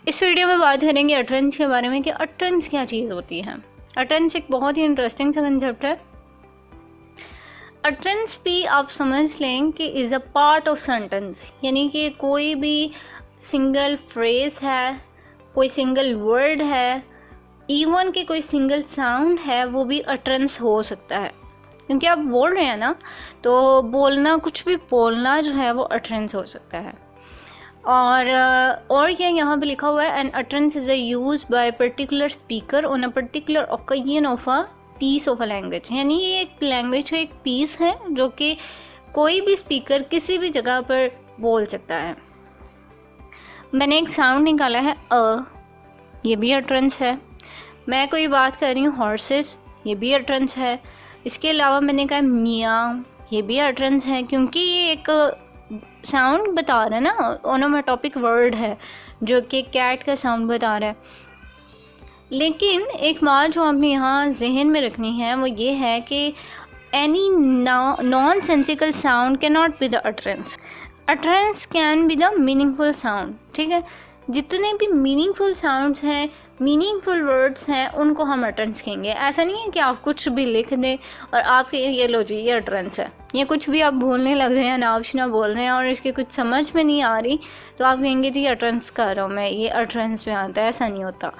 इस वीडियो में बात करेंगे अटरेंस के बारे में कि अटरेंस क्या चीज़ होती है। अटरेंस एक बहुत ही इंटरेस्टिंग सा कंसेप्ट है। अटरेंस भी आप समझ लें कि is a part of sentence, यानी कि कोई भी सिंगल फ्रेज है, कोई सिंगल वर्ड है, इवन कि कोई सिंगल साउंड है, वो भी अटरेंस हो सकता है। क्योंकि आप बोल रहे हैं ना, तो बोलना, कुछ भी बोलना जो है वो अटरेंस हो सकता है। और क्या यहाँ पे लिखा हुआ है, an utterance is a use by particular speaker on a particular occasion of a piece of a language. यानी ये एक लैंग्वेज का एक पीस है जो कि कोई भी स्पीकर किसी भी जगह पर बोल सकता है। मैंने एक साउंड निकाला है ये भी अटरेंस है। मैं कोई बात कर रही हूँ हॉर्सेस, ये भी अटरेंस है। इसके अलावा मैंने कहा मियाँ, ये भी अटरेंस है, क्योंकि ये एक साउंड बता रहा है ना, ओनोमेटोपिक वर्ड है जो कि कैट का साउंड बता रहा है। लेकिन एक बात जो आपने यहाँ जहन में रखनी है वो ये है कि any non sensical sound can not be the utterance. Utterance can be the meaningful sound. ठीक है, जितने भी मीनिंगफुल साउंड्स हैं, मीनिंगफुल वर्ड्स हैं, उनको हम अटरेंस कहेंगे। ऐसा नहीं है कि आप कुछ भी लिख दें और आपके ये लो जी ये अटरेंस है, ये कुछ भी आप बोलने लग रहे हैं, नावशना बोल रहे हैं और इसकी कुछ समझ में नहीं आ रही तो आप कहेंगे जी अटरेंस कर रहा हूँ मैं, ये अटरेंस में आता है। ऐसा नहीं होता।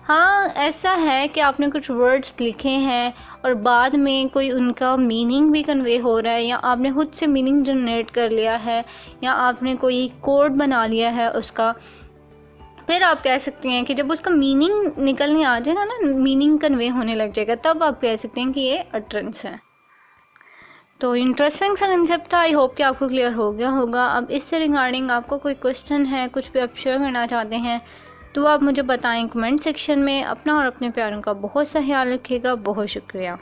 हाँ, ऐसा है कि आपने कुछ वर्ड्स लिखे हैं और बाद में कोई उनका मीनिंग भी कन्वे हो रहा है, या आपने खुद से मीनिंग जनरेट कर लिया है, या आपने कोई कोड बना लिया है उसका, फिर आप कह सकते हैं कि जब उसका मीनिंग निकलने आ जाएगा ना, मीनिंग कन्वे होने लग जाएगा, तब आप कह सकते हैं कि ये अटरेंस है। तो इंटरेस्टिंग सा कंसेप्ट था। आई होप कि आपको क्लियर हो गया होगा। अब इससे रिगार्डिंग आपको कोई क्वेश्चन है, कुछ भी आप शेयर करना चाहते हैं तो आप मुझे बताएं कमेंट सेक्शन में। अपना और अपने प्यारों का बहुत सा ख्याल रखिएगा। बहुत शुक्रिया।